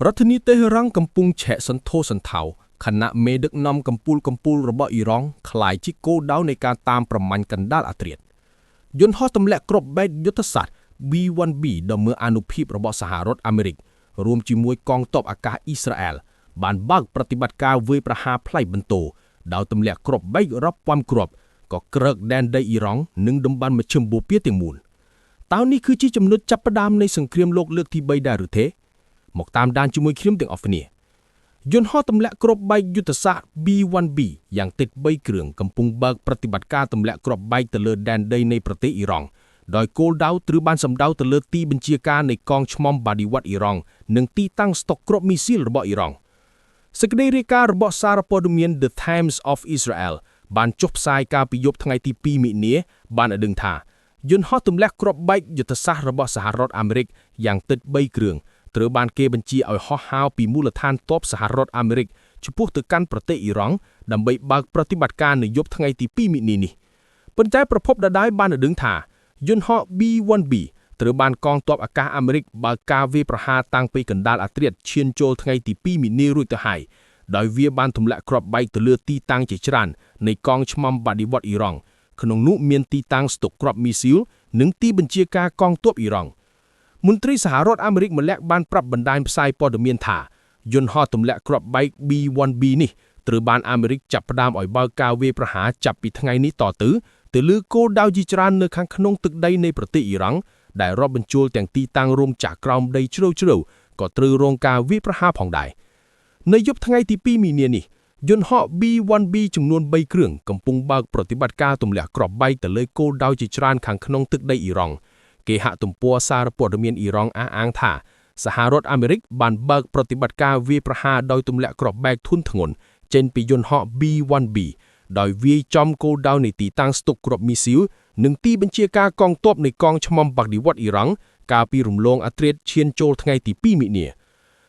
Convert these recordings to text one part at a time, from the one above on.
រដ្ឋធានីតេហឺរ៉ង់កំពុងឆែកសន្ធោសន្ធៅខណៈមេដឹកនាំកម្ពុជារបស់អ៊ីរ៉ង់ក្លាយជាគោលដៅនៃការតាមប្រមាញ់កណ្ដាលអាធ្រាត្រយន្តហោះទម្លាក់គ្រាប់បែកយុទ្ធសាស្ត្រ B-1B ដ៏មើលអានុភាពរបស់សហរដ្ឋអាមេរិករួមជាមួយកងទ័ពអាកាសអ៊ីស្រាអែលបានបើកប្រតិបត្តិការវាយប្រហារប្លែកបន្ទោដោយទម្លាក់គ្រាប់បែករាប់ពាន់គ្រាប់ក៏ក្រើកដែនដីអ៊ីរ៉ង់និងតំបន់មជ្ឈិមបូព៌ាទាំងមូលតើនេះគឺជាចំណុចចាប់ផ្ដើមនៃសង្គ្រាមលោកលើកទី3ដែរឬទេមកតាមដានជាមួយខ្ញុំទាំងអស់គ្នាយន្តហោះទម្លាក់គ្រាប់បែកយុទ្ធសាស្ត្រ B-1B យ៉ាងតិច3គ្រឿងកំពុងបើកប្រតិបត្តិការទម្លាក់គ្រាប់បែកទៅលើដែនដីនៃប្រទេសអ៊ីរ៉ង់ដោយគោលដៅត្រូវបានសម្ដៅទៅលើទីបញ្ជាការនៃកងឆ្មុំបាឌីវ៉ាត់អ៊ីរ៉ង់និងទីតាំងស្តុកគ្រាប់មីស៊ីលរបស់អ៊ីរ៉ង់សេចក្តីរាយការណ៍របស់សារព័ត៌មាន The Times of Israel បានចុះផ្សាយកាលពីយប់ថ្ងៃទី2មិនិនាបានឲ្យដឹងថាយន្តហោះទម្លាក់គ្រាប់បែកយុទ្ធសាស្ត្ររបស់សហរដ្ឋអាមេរិកយ៉ាងតិច3គ្រឿងត្រូវបានគេបញ្ជាឲ្យហោះហើរពីមូលដ្ឋានទ័ពសហរដ្ឋអាមេរិកចំពោះទៅកាន់ប្រទេសអ៊ីរ៉ង់ដើម្បីបើកប្រតិបត្តិការនៅយប់ថ្ងៃទី2មិនិនានេះប៉ុន្តែប្រភពដដែលបានឲ្យដឹងថាយន្តហោះ B-1B ត្រូវបានកងទ័ពអាកាសអាមេរិកបើកការវាយប្រហារតាំងពីកណ្ដាលអាធ្រាត្រឈានចូលថ្ងៃទី2មិនិនារួចទៅហើយដោយវាបានទម្លាក់គ្រាប់បែកទៅលើទីតាំងជាច្រើននៃកងឆ្មុំបាឌីវ៉ាត់អ៊ីរ៉ង់ក្នុងនោះមានទីតាំងស្តុកគ្រាប់មីស៊ីលនិងទីបញ្ជាការកងទ័ពអ៊ីរ៉ង់មន្ត្រីសហរដ្ឋអាមេរិកម្នាក់បានប្រាប់បណ្ដាញផ្សាយព័ត៌មានថាយន្តហោះទម្លាក់គ្រាប់បែក B-1B នេះត្រូវបានអាមេរិកចាប់ផ្ដើមឲ្យបើកការវាយប្រហារចាប់ពីថ្ងៃនេះតទៅលើគោលដៅជាច្រើននៅខាងក្នុងទឹកដីនៃប្រទេសអ៊ីរ៉ង់ដែលរាប់បញ្ចូលទាំងទីតាំងរោងចក្រក្រោមដីជ្រៅក៏ត្រូវរងការវាយប្រហារផងដែរនៅយប់ថ្ងៃទី2មិនិនានេះយន្តហោះ B-1B ចំនួន3គ្រឿងកំពុងបើកប្រតិបត្តិការទម្លាក់គ្រាប់បែកទៅលើគោលដៅជាច្រើនខាងក្នុងទឹកដីអ៊ីរ៉ង់គេហទំព័រសារព័ត៌មានអ៊ីរ៉ង់អះអាងថាសហរដ្ឋអាមេរិកបានបើកប្រតិបត្តិការវាយប្រហារដោយទម្លាក់គ្រាប់បែកធុនធ្ងន់ចេញពីយន្តហោះ B-1B ដោយវាយចំគោលដៅនៃទីតាំងស្តុកគ្រាប់មីស៊ីលនិងទីបញ្ជាការកងទ័ពនៃកងឆ្មុំបាឌីវ៉ាត់អ៊ីរ៉ង់កាលពីរំលងអាធ្រាត្រឈានចូលថ្ងៃទី2មិនិនា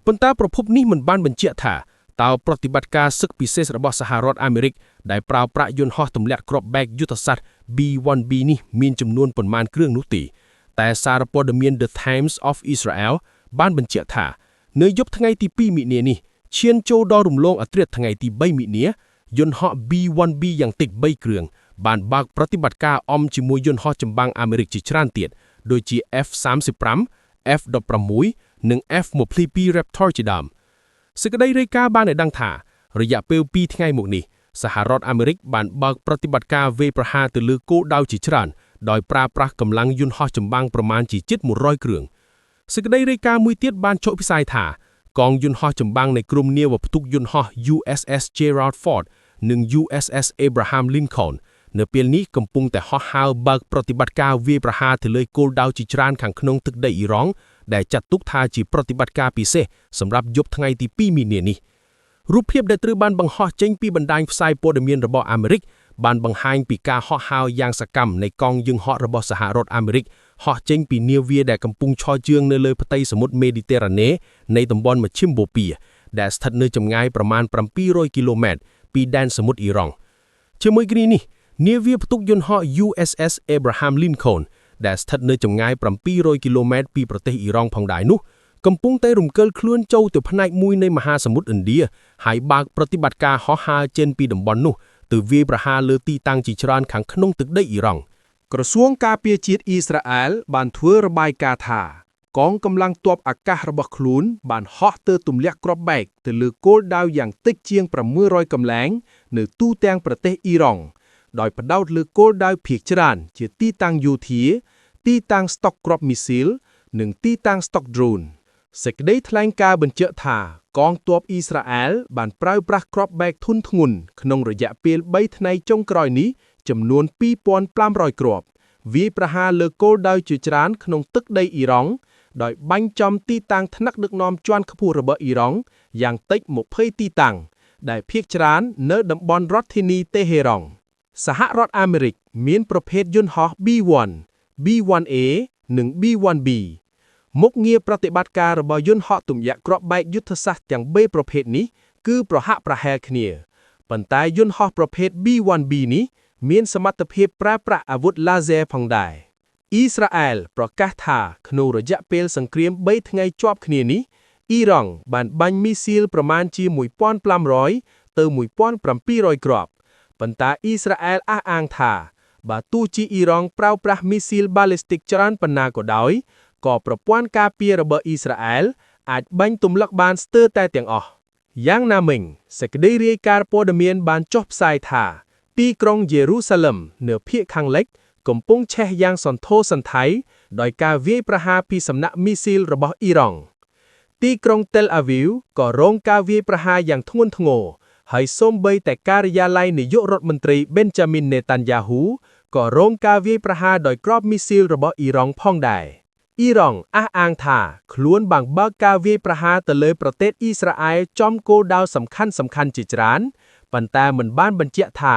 ប៉ុន្តែប្រភពនេះមិនបានបញ្ជាក់ថាតើប្រតិបត្តិការសឹកពិសេសរបស់សហរដ្ឋអាមេរិកដែលប្រើប្រាស់យន្តហោះទម្លាក់គ្រាប់បែកយុទ្ធសាស្ត្រ B-1B នេះមានចំនួនប៉ុន្មានគ្រឿងនោះទេតែសារព័ត៌មាន The Times of Israel បានបញ្ជាក់ថានៅយប់ថ្ងៃទី2មិនិនានេះឈានចូលដល់រំលងអាធ្រាត្រថ្ងៃទី3មិនិនាយន្តហោះ B-1B យ៉ាងតិច3គ្រឿងបានបើកប្រតិបត្តិការអមជាមួយយន្តហោះចម្បាំងអាមេរិកជាច្រើនទៀតដូចជា F-35, F-16 និង F-22 Raptor ជាដើមសេចក្តីរាយការណ៍បានឲ្យដឹងថារយៈពេល2ថ្ងៃមកនេះសហរដ្ឋអាមេរិកបានបើកប្រតិបត្តិការវាយប្រហារទៅលើគោលដៅជាច្រើនដោយប្រើប្រាស់កម្លាំងយន្តហោះចម្បាំងប្រមាណជាជិត100គ្រឿងសេចក្តីរាយការណ៍មួយទៀតបានចុះផ្សាយថាកងយន្តហោះចម្បាំងនៃក្រុមនាវាផ្ទុកយន្តហោះ USS Gerald Ford និង USS Abraham Lincoln នៅពេលនេះកំពុងតែហោះហើរបើកប្រតិបត្តិការវាយប្រហារទៅលើគោលដៅជាច្រើនខាងក្នុងទឹកដីអ៊ីរ៉ង់ដែលចាត់ទុកថាជាប្រតិបត្តិការពិសេសសម្រាប់យប់ថ្ងៃទី2មិនិនានេះរូបភាពដែលត្រូវបានបង្ហោះចេញពីបណ្ដាញផ្សាយព័ត៌មានរបស់អាមេរិកបានបង្ហាញពីការហោះហើរយ៉ាងសកម្មនៃកងយានហោះរបស់សហរដ្ឋអាមេរិកហោះចេញពីនាវាដែលកំពុងឈរជើងនៅលើផ្ទៃសមុទ្រមេឌីទែរ៉ាណេនៃតំបន់មជ្ឈិមបូព៌ាដែលស្ថិតនៅចម្ងាយប្រមាណ700គីឡូម៉ែត្រពីដែនសមុទ្រអ៊ីរ៉ង់ជាមួយគ្នានេះនាវាផ្ទុកយន្តហោះ USS Abraham Lincoln ដែលស្ថិតនៅចម្ងាយ700គីឡូម៉ែត្រពីប្រទេសអ៊ីរ៉ង់ផងដែរនោះកំពុងតែរំកិលខ្លួនចូលទៅផ្នែកមួយនៃមហាសមុទ្រឥណ្ឌាហើយបើកប្រតិបត្តិការហោះហើរចេញពីតំបន់នោះទៅវាយប្រហារលើទីតាំងជាច្រើនខាងក្នុងទឹកដីអ៊ីរ៉ង់ក្រសួងការពារជាតិអ៊ីស្រាអែលបានធ្វើរបាយការណ៍ថាកងកម្លាំងទ័ពអាកាសរបស់ខ្លួនបានហោះទៅទម្លាក់គ្រាប់បែកទៅលើគោលដៅយ៉ាងតិចជាង600កំលែងនៅទូទាំងប្រទេសអ៊ីរ៉ង់ដោយផ្ដោតលើគោលដៅភាគច្រើនជាទីតាំងយោធាទីតាំងស្តុកគ្រាប់មីស៊ីលនិងទីតាំងស្តុក drone សេចក្តីថ្លែងការណ៍បញ្ជាក់ថាកងទ័ពអ៊ីស្រាអែលបានប្រើប្រាស់គ្រាប់បែកធុនធ្ងន់ក្នុងរយៈពេល3ថ្ងៃចុងក្រោយនេះចំនួន2500គ្រាប់វាយប្រហារលើគោលដៅជាច្រើនក្នុងទឹកដីអ៊ីរ៉ង់ដោយបាញ់ចំទីតាំងថ្នាក់ដឹកនាំជាន់ខ្ពស់របស់អ៊ីរ៉ង់យ៉ាងតិច20ទីតាំងដែលភាគច្រើននៅតំបន់រដ្ឋធានីតេហឺរ៉ង់សហរដ្ឋអាមេរិកមានប្រភេទយន្តហោះ B-1, B-1A និង B-1B មុខងារប្រតិបត្តិការរបស់យន្តហោះទម្លាក់គ្រាប់បែកយុទ្ធសាស្ត្រទាំង3ប្រភេទនេះគឺប្រហាក់ប្រហែលគ្នាប៉ុន្តែយន្តហោះប្រភេទ B-1B នេះមានសមត្ថភាពប្រើប្រាស់អាវុធឡាស៊ែរផងដែរអ៊ីស្រាអែលប្រកាសថាក្នុងរយៈពេលសង្គ្រាម3ថ្ងៃជាប់គ្នានេះ អ៊ីរ៉ង់បានបាញ់មីស៊ីលប្រមាណជា1500ទៅ1700គ្រាប់ប៉ុន្តែអ៊ីស្រាអែលអះអាងថាបើទោះជាអ៊ីរ៉ង់ប្រើប្រាស់មីស៊ីលបាឡេស្ទិកច្រើនប៉ុណ្ណាក៏ដោយក៏ប្រព័ន្ធការពាររបស់អ៊ីស្រាអែលអាចបាញ់ទម្លុកបានស្ទើរតែទាំងអស់យ៉ាងណាមិញសេចក្តីរាយការណ៍ព័ត៌មានបានចុះផ្សាយថាទីក្រុងយេរូសាឡឹមនៅភាគខាងលិចកំពុងឆេះយ៉ាងសន្ធោសន្ធៅដោយការវាយប្រហារពីសំណាក់មីស៊ីលរបស់អ៊ីរ៉ង់ទីក្រុងតេលអាវីវក៏រងការវាយប្រហារយ៉ាងធ្ងន់ធ្ងរហើយសូម្បីតែការិយាល័យនាយករដ្ឋមន្ត្រីប៊ិនចាមីននេតាន់យ៉ាហ៊ូក៏រងការវាយប្រហារដោយគ្រាប់មីស៊ីលរបស់អ៊ីរ៉ង់ផងដែរអ៊ីរ៉ង់អះអាងថាខ្លួនបានបើកការវាយប្រហារទៅលើប្រទេសអ៊ីស្រាអែលចំគោលដៅសំខាន់ៗជាច្រើនប៉ុន្តែមិនបានបញ្ជាក់ថា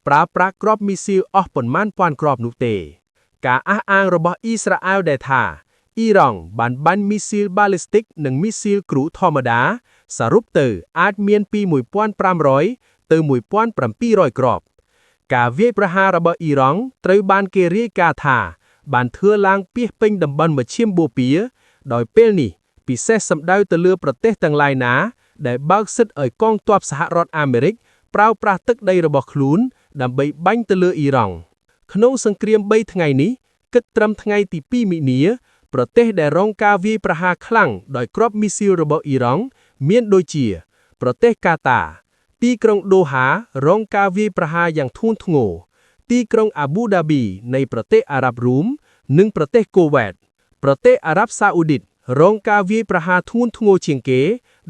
ប្រើប្រាស់គ្រាប់មីស៊ីលអស់ប៉ុន្មានពាន់គ្រាប់នោះទេការអះអាងរបស់អ៊ីស្រាអែលដែលថាអ៊ីរ៉ង់បានបាញ់មីស៊ីលបាឡេស្ទិកនិងមីស៊ីលគ្រូធម្មតាសរុបទៅអាចមានពី1500ទៅ1700គ្រាប់ការវាយប្រហាររបស់អ៊ីរ៉ង់ត្រូវបានគេរាយការណ៍ថាបានធ្វើឡើងពាសពេញតំបន់មជ្ឈិមបូព៌ាដោយពេលនេះពិសេសសំដៅទៅលើប្រទេសទាំងឡាយណាដែលបើកសិទ្ធិឲ្យកងទ័ពសហរដ្ឋអាមេរិកប្រើប្រាស់ទឹកដីរបស់ខ្លួនដើម្បីបាញ់ទៅលើអ៊ីរ៉ង់ក្នុងសង្គ្រាម3ថ្ងៃនេះគិតត្រឹមថ្ងៃទី2មិនិនាប្រទេសដែលរងការវាយប្រហារខ្លាំងដោយគ្រាប់មីស៊ីលរបស់អ៊ីរ៉ង់មានដូចជាប្រទេសកាតាទីក្រុងដូហារងការវាយប្រហារយ៉ាងធ្ងន់ធ្ងរទីក្រុងអាប៊ូដាប៊ីនៃប្រទេសអារ៉ាប់រួមនិងប្រទេសកូវ៉ែតប្រទេសអារ៉ាប់សាអូឌីតរងការវាយប្រហារធ្ងន់ធ្ងរជាងគេ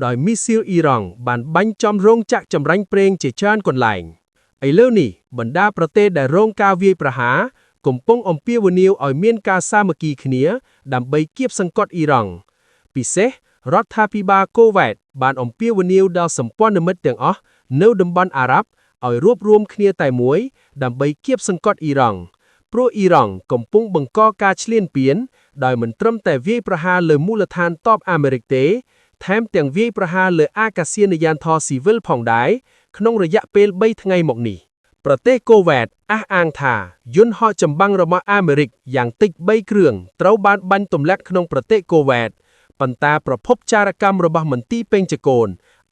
ដោយមីស៊ីលអ៊ីរ៉ង់បានបាញ់ចំរោងចក្រចម្រាញ់ប្រេងជាច្រើនកន្លែងឥឡូវនេះបណ្ដាប្រទេសដែលរងការវាយប្រហារកំពុងអំពាវនាវឲ្យមានការសាមគ្គីគ្នាដើម្បីគៀបសង្កត់អ៊ីរ៉ង់ពិសេសរដ្ឋាភិបាលកូវ៉ែតបានអំពាវនាវដល់សម្ព័ន្ធមិត្តទាំងអស់នៅតំបន់អារ៉ាប់ឲ្យរួបរวมគ្នាតែមួយដើម្បីគៀបសង្កត់អ៊ីរ៉ង់ព្រោះអ៊ីរ៉ង់កំពុងបង្កការឈ្លានពានដោយមិនត្រឹមតែវាយប្រហារលើមូលដ្ឋានទ័ពអាមេរិកទេថែមទាំងវាយប្រហារលើអាកាសយានយានដ្ឋានស៊ីវិលផងដែរក្នុងរយៈពេល3ថ្ងៃមកនេះប្រទេសកូវ៉ែតអះអាងថាយន្តហោះចម្បាំងរបស់អាមេរិកយ៉ាងតិច3គ្រឿងត្រូវបានបាញ់ទម្លាក់ក្នុងប្រទេសកូវ៉ែតប៉ុន្តែប្រភពចារកម្មរបស់មន្ទីរពេញចកូន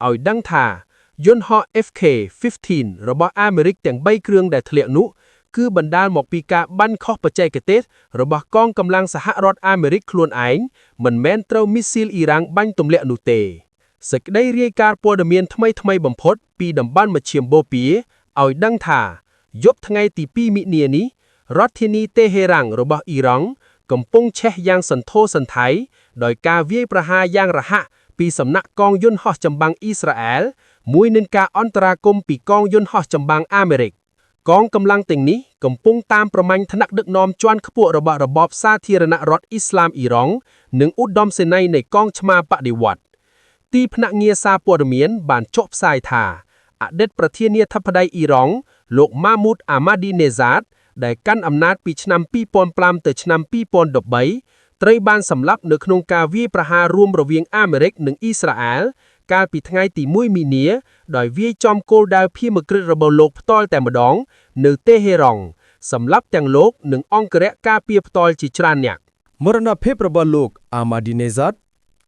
ឲ្យដឹងថាយន្តហោះ FK-15 របស់អាមេរិកទាំង3គ្រឿងដែលធ្លាក់នោះគឺបណ្ដាលមកពីការបាញ់ខុសបច្ចេកទេសរបស់កងកម្លាំងសហរដ្ឋអាមេរិកខ្លួនឯងមិនមែនត្រូវមីស៊ីលអ៊ីរ៉ាំងបាញ់ទម្លាក់នោះទេសេចក្តីរាយការណ៍ព័ត៌មានថ្មីៗបំផុតពីតំបន់មជ្ឈិមបូព៌ាឲ្យដឹងថាយប់ថ្ងៃទី2មិនិនានេះរដ្ឋធានីតេហេរ៉ាំងរបស់អ៊ីរ៉ង់កំពុងឆេះយ៉ាងសន្ធោសន្ធៅដោយការវាយប្រហារយ៉ាងរហ័សពីសំណាក់កងយន្តហោះចម្បាំងអ៊ីស្រាអែលមួយនឹងការអន្តរាគមន៍ពីកងយន្តហោះចម្បាំងអាមេរិកកងកម្លាំងទាំងនេះកំពុងតាមប្រមាញ់ថ្នាក់ដឹកនាំជាន់ខ្ពស់របស់របបសាធារណរដ្ឋអ៊ីស្លាមអ៊ីរ៉ង់និងឧត្តមសេនីយ៍នៃកងឆ្មាបដិវត្តន៍ទីភ្នាក់ងារសារព័ត៌មានបានចុះផ្សាយថាអតីតប្រធានាធិបតីអ៊ីរ៉ង់លោកម៉ាមូតអាម៉ាឌីនេហ្សាតដែលកាន់អំណាចពីឆ្នាំ2005ទៅឆ្នាំ2013ត្រូវបានសម្លាប់នៅក្នុងការវាយប្រហាររួមរវាងអាមេរិកនិងអ៊ីស្រាអែលកាលពីថ្ងៃទី1មីនាដោយវាយចំគោលដៅភៀមក្រឹតរបស់លោកផ្ទាល់តែម្ដងនៅតេហេរ៉ង់សម្លាប់ទាំងលោកនិងអង្គរៈការពារផ្ទាល់ជាច្រើនអ្នកមរណភាពរបស់លោកអាម៉ាឌីនេហ្សាត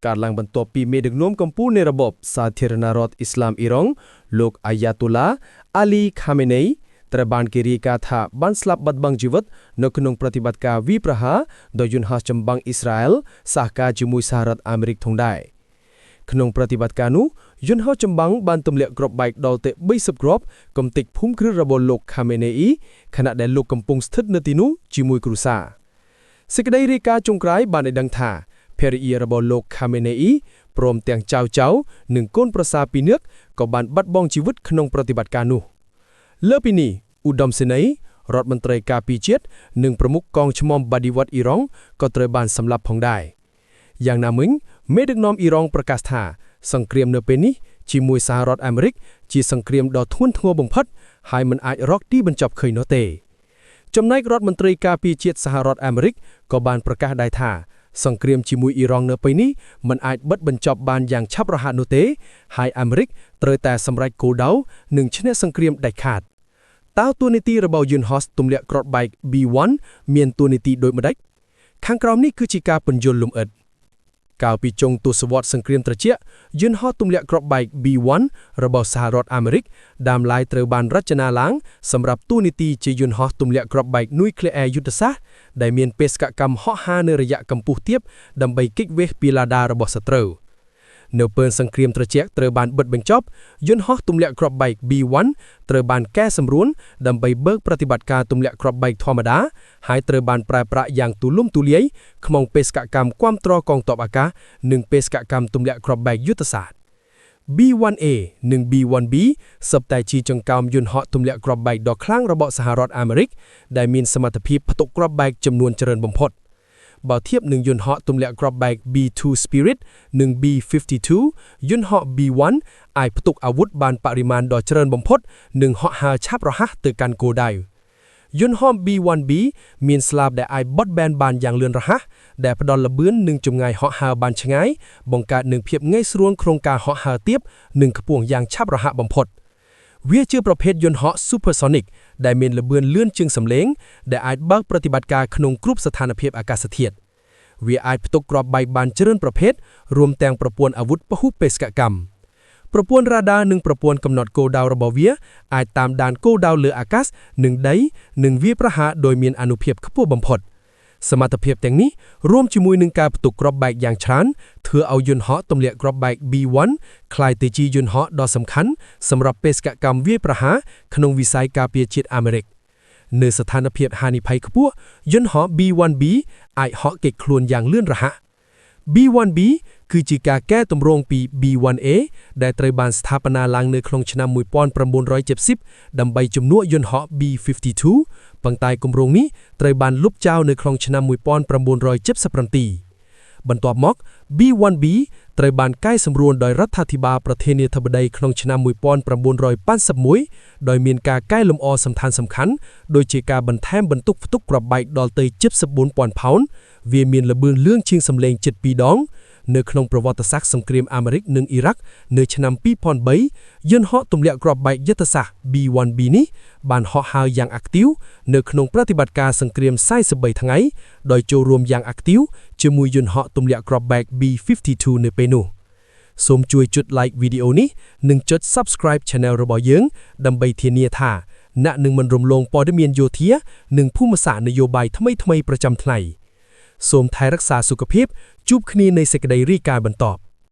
កើតឡើងបន្ទាប់ពីមេដឹកនាំកម្ពុជានៃរបបសាធារណរដ្ឋអ៊ីស្លាមអ៊ីរ៉ង់លោកអាយ៉ាតូឡាអាលីខាមេនីត្រូវបានគេរាយការណ៍ថាបានស្លាប់បាត់បង់ជីវិតនៅក្នុងប្រតិបត្តិការវាយប្រហារដោយយន្តហោះចម្បាំងអ៊ីស្រាអែលសហការជាមួយសហរដ្ឋអាមេរិកផងដែរក្នុងប្រតិបត្តិការនោះយន្តហោះចម្បាំងបានទម្លាក់គ្រាប់បែកដល់ទៅ30គ្រាប់កំទេចភូមិគ្រឹះរបស់លោកខាមេនីខណៈដែលលោកកំពុងស្ថិតនៅទីនោះជាមួយគ្រួសារសេចក្តីរាយការណ៍ចុងក្រោយបានឲ្យដឹងថាភរិយារបស់លោកខាមេនីព្រមទាំងចៅនិងកូនប្រសារ2នាក់ក៏បានបាត់បង់ជីវិតក្នុងប្រតិបត្តិការនោះលើពីនេះឧត្តមសេនីយ៍រដ្ឋមន្ត្រីការពារជាតិនិងប្រមុខកងឆ្មំបដិវត្តន៍អ៊ីរ៉ង់ក៏ត្រូវបានសម្លាប់ផងដែរយ៉ាងណាមិញមេដឹកនាំអ៊ីរ៉ង់ប្រកាសថាសង្គ្រាមនៅពេលនេះជាមួយសហរដ្ឋអាមេរិកជាសង្គ្រាមដ៏ធ្ងន់ធ្ងរបំផុតហើយមិនអាចរកទីបញ្ចប់ឃើញនោះទេចំណែករដ្ឋមន្ត្រីការពារជាតិសហរដ្ឋអាមេរិកក៏បានប្រកាសដែរថាសង្គ្រាមជាមួយអ៊ីរ៉ង់នៅពេលនេះមិនអាចបិទបញ្ចប់បានយ៉ាងឆាប់រហ័សនោះទេហើយអាមេរិកត្រូវតែសម្រេចគោលដៅនិងឈ្នះសង្គ្រាមដាច់ខាតតើតួនាទីរបស់យន្តហោះទម្លាក់គ្រាប់បែក B1 មានតួនាទីដូចម្តេចខាងក្រោមនេះគឺជាការពន្យល់លម្អិត កាលពីចុងទសវត្សរ៍សង្គ្រាមត្រជាក់យន្តហោះទម្លាក់គ្រាប់បែក B1 របស់សហរដ្ឋអាមេរិកដើមឡើយត្រូវបានរចនាឡើងសម្រាប់តួនាទីជាយន្តហោះទម្លាក់គ្រាប់បែកនុយក្លេអ៊ែរយុទ្ធសាស្ត្រដែលមានបេសកកម្មហោះហើរនៅរយៈកម្ពស់ទាបដើម្បីគេចវេះពីឡាដារបស់សត្រូវនៅពេលសង្គ្រាមត្រជាក់ត្រូវបានបិទបញ្ចប់យន្តហោះទម្លាក់គ្រាប់បែក B1 ត្រូវបានកែសម្រួលដើម្បីបើកប្រតិបត្តិការទម្លាក់គ្រាប់បែកធម្មតាហើយត្រូវបានប្រើប្រាស់យ៉ាងទូលំទូលាយក្នុងបេសកកម្មគាំទ្រកងទ័ពអាកាសនិងបេសកកម្មទម្លាក់គ្រាប់បែកយុទ្ធសាស្ត្រ B1A និង B1B សុទ្ធតែជាចង្កោមយន្តហោះទម្លាក់គ្រាប់បែកដ៏ខ្លាំងរបស់សហរដ្ឋអាមេរិកដែលមានសមត្ថភាពផ្ទុកគ្រាប់បែកចំនួនច្រើនបំផុតបើធៀបនឹងយន្តហោះទម្លាក់គ្រាប់បែក B2 Spirit និង B52 យន្តហោះ B1 អាចផ្ទុកអាវុធបានបរិមាណដ៏ច្រើនបំផុតនិងហោះហើរឆាប់រហ័សទៅកាន់គោលដៅយន្តហោះ B1B មានស្លាបដែលអាចបត់បែនបានយ៉ាងលឿនរហ័សដែលផ្ដល់ល្បឿននិងចម្ងាយហោះហើរបានឆ្ងាយបង្កើតនឹងភាពងាយស្រួលក្នុងការហោះហើរទាបនិងខ្ពស់យ៉ាងឆាប់រហ័សបំផុតវាជាប្រភេទយន្តហោះ Supersonic ដែលមានល្បឿនលឿនជាងសំឡេងដែលអាចបើកប្រតិបត្តិការក្នុងគ្រប់ស្ថានភាពអាកាសធាតុវាអាចផ្ទុកគ្រាប់បែកបានច្រើនប្រភេទរួមទាំងប្រព័ន្ធអាវុធពហុបេសកកម្មប្រព័ន្ធរ៉ាដានិងប្រព័ន្ធកំណត់គោលដៅរបស់វាអាចតាមដានគោលដៅលើអាកាសនិងដីនិងវាប្រហារដោយមានអានុភាពខ្ពស់បំផុតសមត្ថភាពទាំងនេះរួមជាមួយនឹងការផ្ទុកគ្រាប់បែកយ៉ាងច្រើនធ្វើឲ្យយន្តហោះទម្លាក់គ្រាប់បែក B1 ក្លាយទៅជាយន្តហោះដ៏សំខាន់សម្រាប់បេសកកម្មវាយប្រហារក្នុងវិស័យការពារជាតិអាមេរិកនៅស្ថានភាពហានិភ័យខ្ពស់យន្តហោះ B1B អាចហោះគេចខ្លួនយ៉ាងលឿនរហ័ស B1B គឺជាការកែតម្រង់ពី B1A ដែលត្រូវបានស្ថាបនាឡើងនៅក្នុងឆ្នាំ1970ដើម្បីជំនួសយន្តហោះ B52 ប៉ុន្តែគម្រោងនេះត្រូវបានលុបចោលនៅក្នុងឆ្នាំ1977បន្ទាប់មក B1B ត្រូវបានកែសម្រួលដោយរដ្ឋាភិបាលប្រធានាធិបតីក្នុងឆ្នាំ1981ដោយមានការកែលម្អសំខាន់ៗដូចជាការបន្ថែមបន្ទុកផ្ទុកគ្រាប់បែកដល់ទៅ 74,000 ផោនវាមានល្បឿនលឿនជាងសំឡេងជិត2ដងនៅក្នុងប្រវត្តិសាស្ត្រសង្គ្រាមអាមេរិកនិងអ៊ីរ៉ាក់នៅឆ្នាំ2003យន្តហោះទម្លាក់គ្រាប់បែកយុទ្ធសាស្ត្រ B1B នេះបានហោះហើរយ៉ាងអាក់ទីវនៅក្នុងប្រតិបត្តិការសង្គ្រាម43ថ្ងៃដោយចូលរួមយ៉ាងអាក់ទីវជាមួយយន្តហោះទម្លាក់គ្រាប់បែក B52 នៅពេលនោះសូមជួយចុច like វីដេអូនេះនិងចុច subscribe channel របស់យើងដើម្បីធានាថាអ្នកនឹងមិនរំលងព័ត៌មានយោធានិងភូមិសាស្ត្រនយោបាយថ្មីៗប្រចាំថ្ងៃសូមថែរក្សាសុខភាពជួបគ្នានៃសេចក្តីរាយការណ៍បន្ត